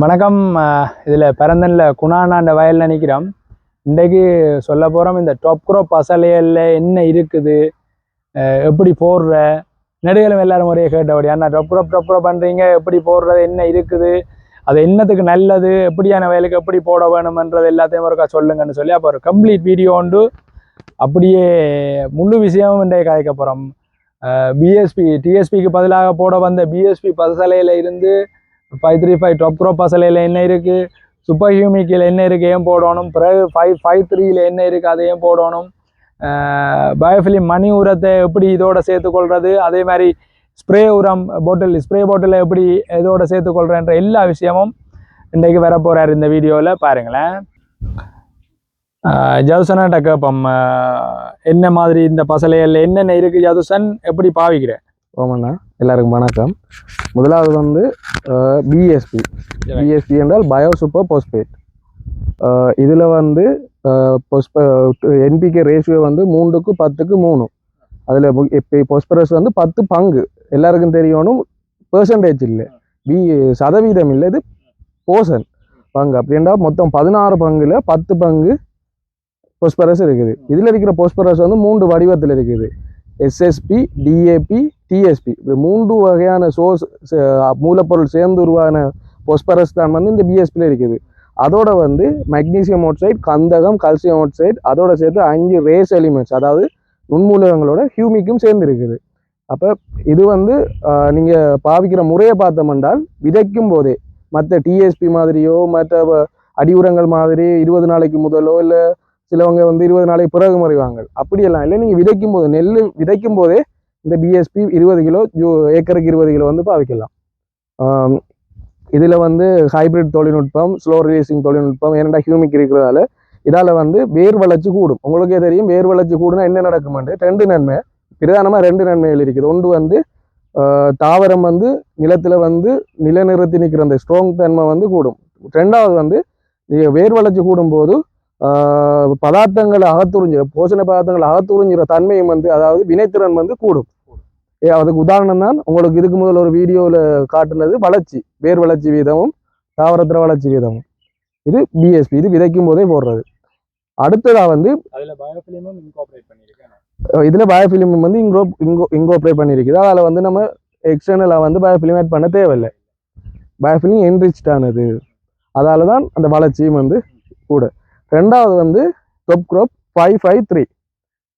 வணக்கம். இதில் பிறந்தனில் குணானாண்ட வயலில் நிற்கிறோம். இன்றைக்கு சொல்ல போகிறோம் இந்த டாப் க்ராப் பசலையில் என்ன இருக்குது, எப்படி போடுற நெடுகளும் எல்லாரும் ஒரே கேட்டபடி அண்ணா டாப் க்ராப் பண்ணுறீங்க, எப்படி போடுறது, என்ன இருக்குது, அது என்னத்துக்கு நல்லது, எப்படியான வயலுக்கு எப்படி போட வேணுமன்றது எல்லாத்தையும் ஒருக்கா சொல்லுங்கன்னு சொல்லி அப்போ ஒரு கம்ப்ளீட் வீடியோ உண்டு. அப்படியே முழு விஷயமும் இன்றைய காய்க்க போகிறோம். டிஎஸ்பிக்கு பதிலாக போட வந்த பிஎஸ்பி பசலையில் இருந்து 535 டாப் க்ராப் பசலையில் என்ன இருக்குது, சூப்பர் ஹியூமிக்கில் என்ன இருக்குது, ஏன் போடணும், பிறகு 553 என்ன இருக்குது, அதையும் போடணும், பயோஃபிலிம் மணி உரத்தை எப்படி இதோட சேர்த்துக்கொள்வது, அதே மாதிரி ஸ்ப்ரே பாட்டில் எப்படி இதோட சேர்த்துக்கொள்கிறேன்ற எல்லா விஷயமும் இன்றைக்கு வர போகிறார் இந்த வீடியோவில் பாருங்களேன். ஜதுசன்கிட்ட கேட்போம், என்ன மாதிரி இந்த பசலையில் என்னென்ன இருக்குது, ஜதுசன் எப்படி பாவிக்கிறேன்? ஓமண்ணா, எல்லாருக்கும் வணக்கம். முதலாவது பிஎஸ்பி என்றால் பயோ சூப்பர் பாஸ்பேட். இதில் என்பிகே ரேஷியோ 3:10:3. அதில் இப்போ பாஸ்பரஸ் 10 பங்கு. எல்லாருக்கும் தெரியணும், பெர்சன்டேஜ் இல்லை, சதவீதம் இல்லை, இது போர்சன் பங்கு. அப்படின்னா மொத்தம் 16 பங்குல 10 பங்கு பாஸ்பரஸ் இருக்குது. இதில் இருக்கிற பாஸ்பரஸ் 3 வடிவத்தில் இருக்குது. எஸ்எஸ்பி, டிஏபி, டிஎஸ்பி, இது 3 வகையான மூலப்பொருள் சேர்ந்து உருவான பாஸ்பரஸ் தான் இந்த பிஎஸ்பியில் இருக்குது. அதோட மெக்னீசியம் ஆக்சைடு, கந்தகம், கால்சியம் ஆக்சைடு, அதோட சேர்த்து 5 ரேஸ் எலிமெண்ட்ஸ், அதாவது நுண்மூலகங்களோட ஹியூமிக்கும் சேர்ந்து இருக்குது. அப்போ இது நீங்கள் பாவிக்கிற முறையை பார்த்தோம்னால் விதைக்கும் போதே மற்ற டிஎஸ்பி மாதிரியோ மற்ற அடி உரங்கள் மாதிரி 20 நாளைக்கு முதலோ இல்லை சிலவங்க 20 நாளைக்கு பிறகு மறைவாங்க, அப்படியெல்லாம் இல்லை. நீங்கள் விதைக்கும் போது நெல் விதைக்கும் போதே இந்த பிஎஸ்பி 20 கிலோ ஏக்கருக்கு 20 கிலோ பாவிக்கலாம். இதில் ஹைபிரிட் தொழில்நுட்பம், ஸ்லோ ரிலீசிங் தொழில்நுட்பம், ஏன்னா ஹியூமிக் இருக்கிறதால இதால் வேர் வளர்ச்சி கூடும். உங்களுக்கே தெரியும், வேர் வளர்ச்சி கூடுனா என்ன நடக்குமென்று 2 நன்மை, பிரதானமாக 2 நன்மைகள் இருக்குது. ஒன்று தாவரம் நிலத்தில் நிலநிறுத்தி நிற்கிற அந்த ஸ்ட்ராங் தன்மை கூடும். ரெண்டாவது வேர் வளர்ச்சி கூடும்போது பதார்த்தங்களை போஷண பதார்த்தங்களை அகத்துறிஞ்சிற தன்மையும் அதாவது வினைத்திறன் கூடும். அதுக்கு உதாரணம் தான் உங்களுக்கு இதுக்கு முதல் ஒரு வீடியோவில் காட்டுனது வளர்ச்சி, வேர் வளர்ச்சி வீதமும் தாவரத்திர வளர்ச்சி வீதமும். இது பிஎஸ்பி, இது விதைக்கும் போதே போடுறது. அடுத்ததா இதுல பயோஃபிலிம் இன்கோப்ரேட் பண்ணியிருக்குது. அதில் நம்ம எக்ஸ்டர்னலாக பயோஃபிலிம் ஆட் பண்ண தேவையில்லை. பயோஃபிலிம் என்ரிச்டானது, அதால தான் அந்த வளர்ச்சியும் கூட. ரெண்டாவது டாப் க்ராப் 553.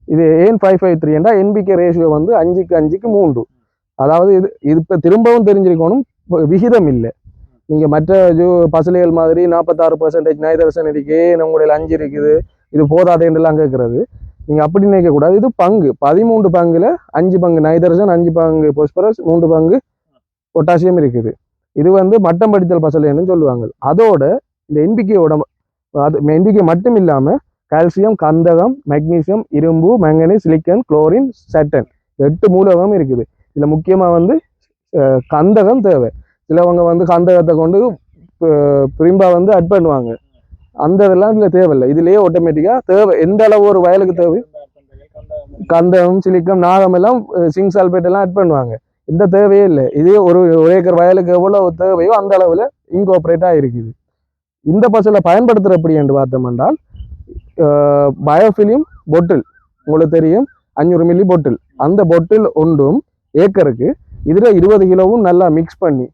இது ஏன் 553 என்றால் என்பிகே ரேஷியோ 5:5:3. அதாவது இது இப்போ திரும்பவும் தெரிஞ்சிருக்கணும், விகிதம் இல்லை. நீங்கள் மற்ற பசலைகள் மாதிரி 46% நைட்ரஜன் இருக்கு, நம்மளுடைய 5 இருக்குது, இது போதாதேன்றெல்லாம் கேட்கறது. நீங்கள் அப்படி நினைக்கக்கூடாது. இது பங்கு 13 பங்குல 5 பங்கு நைட்ரஜன், 5 பங்கு பாஸ்பரஸ், 3 பங்கு பொட்டாசியம் இருக்குது. இது மட்டம் படித்தல் பசலைன்னு சொல்லுவாங்க. அதோட இந்த என்பிகே மட்டும் இல்லாமல் கால்சியம், கந்தகம், மெக்னீசியம், இரும்பு, மேங்கனீஸ், சிலிக்கன், குளோரின், சட்டன், 8 மூலகம் இருக்குது. இதில் முக்கியமாக கந்தகம் தேவை. சிலவங்க கந்தகத்தை கொண்டு பிரிம்பா அட் பண்ணுவாங்க. அந்த இதெல்லாம் இதில் தேவையில்லை. இதுலேயே ஆட்டோமேட்டிக்காக தேவை. எந்த அளவு ஒரு வயலுக்கு தேவை, கந்தகம், சிலிக்கம், நாகம் எல்லாம் சிங்க் சல்பேட் எல்லாம் அட் பண்ணுவாங்க. இந்த தேவையே இல்லை. இது ஒரு ஏக்கர் வயலுக்கு எவ்வளவு தேவையோ அந்த அளவில் இன்கோஆப்ரேட்டாக இருக்குது. இந்த பசலை பயன்படுத்துகிற எப்படி என்று பார்த்தோம் என்றால், பயோஃபிலிம் பொட்டில் உங்களுக்கு தெரியும், 500 மில்லி பொட்டில். அந்த பொட்டில் ஒன்றும் ஏக்கருக்கு இதில் 20 கிலோவும் நல்லா மிக்ஸ் பண்ணி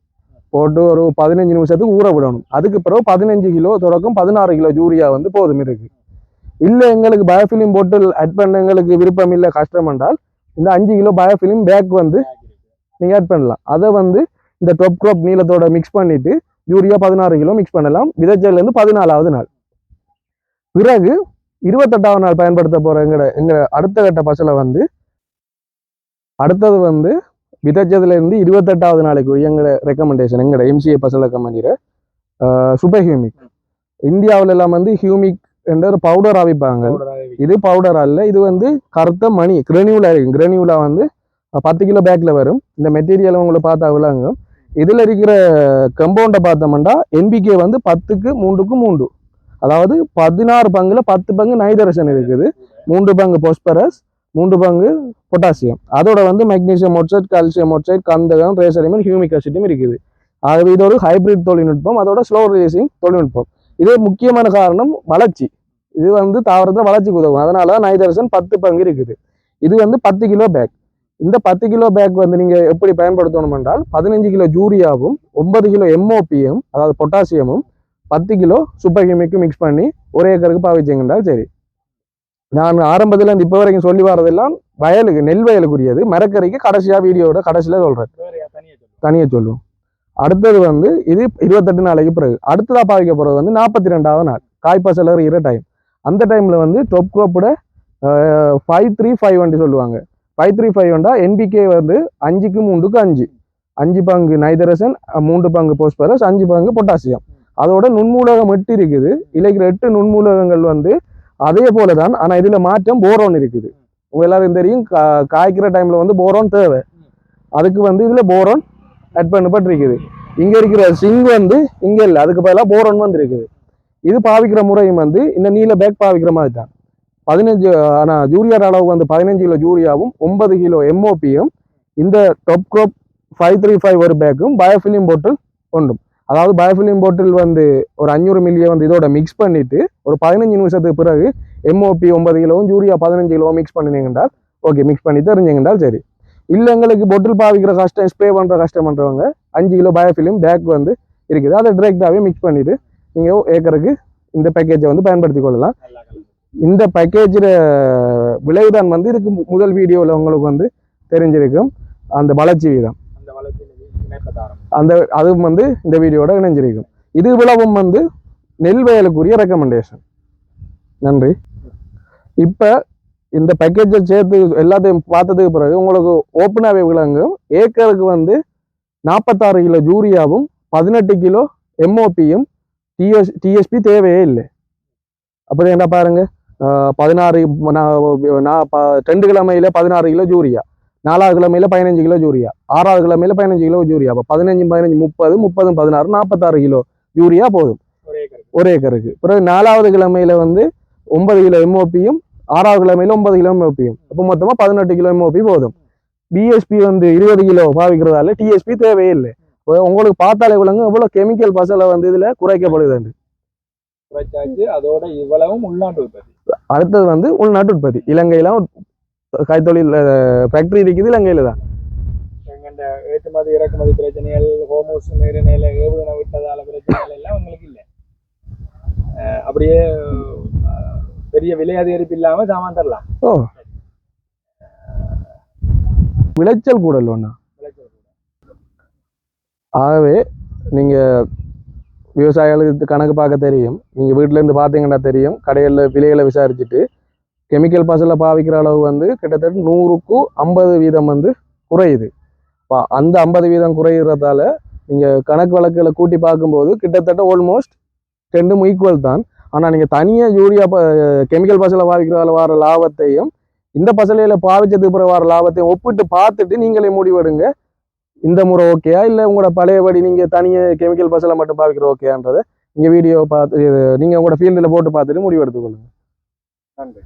போட்டு ஒரு 15 நிமிஷத்துக்கு ஊற விடணும். அதுக்கு பிறகு 15 கிலோ தொடக்கம் 16 கிலோ யூரியா போதும் இருக்கு. இல்லை எங்களுக்கு பயோஃபிலிம் பொட்டில் அட் பண்ண எங்களுக்கு விருப்பம் இல்லை, கஷ்டம் என்றால் இந்த 5 கிலோ பயோஃபிலிம் பேக் நீங்கள் ஆட் பண்ணலாம். அதை இந்த டாப் க்ராப் நீளத்தோட மிக்ஸ் பண்ணிட்டு யூரியா 16 கிலோ மிக்ஸ் பண்ணலாம். விதைச்சதுலேருந்து 14வது நாள். பிறகு 28வது நாள் பயன்படுத்த போகிற எங்க அடுத்த கட்ட பசலை அடுத்தது விதைச்சதுலேருந்து 28வது நாளைக்கு எங்களோட ரெக்கமெண்டேஷன், எங்களோட எம்சிஏ பசலை கம்பெனியில் சூப்பர் ஹியூமிக். இந்தியாவில எல்லாம் ஹியூமிக் என்ற ஒரு பவுடர் ஆவிப்பாங்க. இது பவுடர் அல்ல, இது கருத்த மணி கிரெனியூலா இருக்கும். கிரெனியூலா 10 கிலோ பேக்கில் வரும். இந்த மெட்டீரியல் உங்களை பார்த்தா விளாங்க. இதில் இருக்கிற கம்பவுண்டை பார்த்தோம்னா என்பிகே 10:3:3. அதாவது 16 பங்குல 10 பங்கு நைட்ரஜன் இருக்குது, 3 பங்கு பாஸ்பரஸ், 3 பங்கு பொட்டாசியம். அதோட மெக்னீசியம் ஆக்சைடு, கால்சியம் ஆக்சைடு, கந்தகம், ரேஸ் எலிமெண்ட், ஹியூமிக் ஆசிட்டும் இருக்குது. ஆகவே இது ஒரு ஹைபிரிட் தொழில்நுட்பம், அதோட ஸ்லோ ரிலீசிங் தொழில்நுட்பம். இதே முக்கியமான காரணம் வளர்ச்சி. இது வந்து தாவரத்தில் வளர்ச்சிக்கு உதவும். அதனால தான் நைட்ரஜன் 10 பங்கு இருக்குது. இது வந்து 10 கிலோ பேக். இந்த 10 கிலோ பேக் வந்து நீங்கள் எப்படி பயன்படுத்தணும் என்றால் 15 கிலோ யூரியாவும் 9 கிலோ எம்ஓபியும் அதாவது பொட்டாசியமும் 10 கிலோ சூப்பர் கெமிக்கும் மிக்ஸ் பண்ணி ஒரு ஏக்கருக்கு பாவிச்சிங்கன்றால் சரி. நான் ஆரம்பத்தில் இருந்து இப்போ வரைக்கும் சொல்லி வரதெல்லாம் வயலுக்கு, நெல் வயலுக்குரியது. மரக்கறிக்கு கடைசியாக வீடியோட கடைசியில் சொல்கிறேன், தனியாக சொல்லுவோம். அடுத்தது வந்து இது 28 நாளைக்கு பிறகு. அடுத்ததாக பாவிக்க போகிறது வந்து 42வது நாள், காய்ப்பசல் இருக்கிற டைம். அந்த டைமில் வந்து டொப் க்ரோப்போட 5-3-5 சொல்லுவாங்க. 5-3-5 என்பிகே வந்து 5க்கு 3க்கு 5, 5 பங்கு நைட்ரஜன், 3 பங்கு போஸ்பரஸ், 5 பங்கு பொட்டாசியம். அதோட நுண்மூலகம் 8 இருக்குது. இலைக்கிற 8 நுண்மூலகங்கள் வந்து அதே போல தான். ஆனால் இதில் மாற்றம் போரோன் இருக்குது. உங்க எல்லாரும் தெரியும், காய்க்கிற டைம்ல வந்து போரோன் தேவை. அதுக்கு வந்து இதில் போரோன் ஆட் பண்ணப்பட்டிருக்குது. இங்கே இருக்கிற சிங்க் வந்து இங்கே இல்லை, அதுக்கு பதிலாக போரோன் வந்து இருக்குது. இது பாவிக்கிற முறையும் வந்து இந்த நீல பேக் பாவிக்கிற மாதிரி தான். 15 ஆனால் யூரியா அளவு வந்து 15 கிலோ யூரியாவும் 9 கிலோ எம்ஓபியும் இந்த டொப் க்ரோப் 5-3-5 ஒரு பேக்கும் பயோஃபிலிம் போட்டில் கொண்டும். அதாவது பயோஃபிலிம் போட்டில் வந்து ஒரு 500 மில்லியை வந்து இதோட மிக்ஸ் பண்ணிட்டு ஒரு 15 நிமிஷத்துக்கு பிறகு எம்ஓபி 9 கிலோவும் யூரியா 15 கிலோவும் மிக்ஸ் பண்ணினீங்கன்றால் ஓகே, மிக்ஸ் பண்ணி தெரிஞ்சிங்கன்றால் சரி. இல்லை எங்களுக்கு பொட்டில் பாவிக்கிற கஷ்டம், ஸ்ப்ரே பண்ணுற கஷ்டம் பண்ணுறவங்க 5 கிலோ பயோஃபிலிம் பேக் வந்து இருக்குது, அதை டிரெக்டாகவே மிக்ஸ் பண்ணிட்டு நீங்கள் ஏக்கருக்கு இந்த பேக்கேஜை வந்து பயன்படுத்தி கொள்ளலாம். இந்த பேக்கேஜில் விளைவுதான் வந்து இதுக்கு முதல் வீடியோவில் உங்களுக்கு வந்து தெரிஞ்சிருக்கும். அந்த வளர்ச்சி வீதம், அந்த அதுவும் வந்து இந்த வீடியோட இணைஞ்சிருக்கும். இது விளவும் வந்து நெல் வயலுக்குரிய ரெக்கமெண்டேஷன். நன்றி. இப்போ இந்த பேக்கேஜை சேர்த்து எல்லாத்தையும் பார்த்ததுக்கு பிறகு உங்களுக்கு ஓப்பனாகவே விளங்கும். ஏக்கருக்கு வந்து 46 கிலோ யூரியாவும் 18 கிலோ எம்ஓபியும் டிஎஸ்பி தேவையே இல்லை. அப்படி என்ன பாருங்க, 2 கிழமையில 16 கிலோ யூரியா, 4வது கிழமையில 15 கிலோ யூரியா, 6வது கிழமையில 15 கிலோ யூரியா, அப்போ 15 15 30 30 16 46 கிலோ யூரியா போதும் ஒரு ஏக்கருக்கு. பிறகு 4வது கிழமையில வந்து 9 கிலோ எம்ஓபியும், 6வது கிழமையில 9 கிலோ எம்ஓபியும், அப்போ மொத்தமாக 18 கிலோ எம்ஓபி போதும். பிஎஸ்பி வந்து 20 கிலோ பாவிக்கிறதால டிஎஸ்பி தேவையே இல்லை. உங்களுக்கு பார்த்தாலே விளங்கும் எவ்வளோ கெமிக்கல் பசலை வந்து இதில் குறைக்கப்படுது. அதோட இவ்வளவும் உள்நாட்டு உற்பத்தி. அடுத்தது வந்து உள்நாட்டு உற்பத்தி. இலங்கையில கைத்தொழில் ஃபேக்டரி இருக்குது, இலங்கையில தான். ஏற்றுமதி இறக்குமதி பிரச்சனைகள், ஹோமோஸ் நீரிணையில ஏவுகணை விட்டதால பிரச்சனைகள் எல்லாம் உங்களுக்கு இல்லை. அப்படியே பெரிய விலை அதிகரிப்பு இல்லாம சாமான் தரலாம். விளைச்சல் கூட இல்லைண்ணா. ஆகவே நீங்க விவசாயிகளுக்கு கணக்கு பார்க்க தெரியும். நீங்கள் வீட்டிலேருந்து பார்த்தீங்கன்னா தெரியும், கடைகளில் விலைகளை விசாரிச்சுட்டு கெமிக்கல் பசலை பாவிக்கிற அளவு வந்து கிட்டத்தட்ட 100க்கு 50% வந்து குறையுது. அந்த 50% குறைகிறதால நீங்கள் கணக்கு வழக்குகளை கூட்டி பார்க்கும்போது கிட்டத்தட்ட ஆல்மோஸ்ட் 2ம் ஈக்குவல் தான். ஆனால் நீங்கள் தனியாக யூரியா கெமிக்கல் பசலை பாவிக்கிறதால வர லாபத்தையும் இந்த பசலையில் பாவிச்சதுக்கு பிறகு வர லாபத்தையும் ஒப்பிட்டு பார்த்துட்டு நீங்களே முடிவெடுங்க, இந்த முறை ஓகேயா இல்லை உங்களோட பழையபடி நீங்கள் தனியாக கெமிக்கல் பசலை மட்டும் பாவிக்கிற ஓகேன்றதை நீங்கள் வீடியோ பார்த்து நீங்கள் உங்களோட ஃபீல்டில் போட்டு பார்த்துட்டு முடிவு எடுத்துக்கொள்ளுங்க. நன்றி.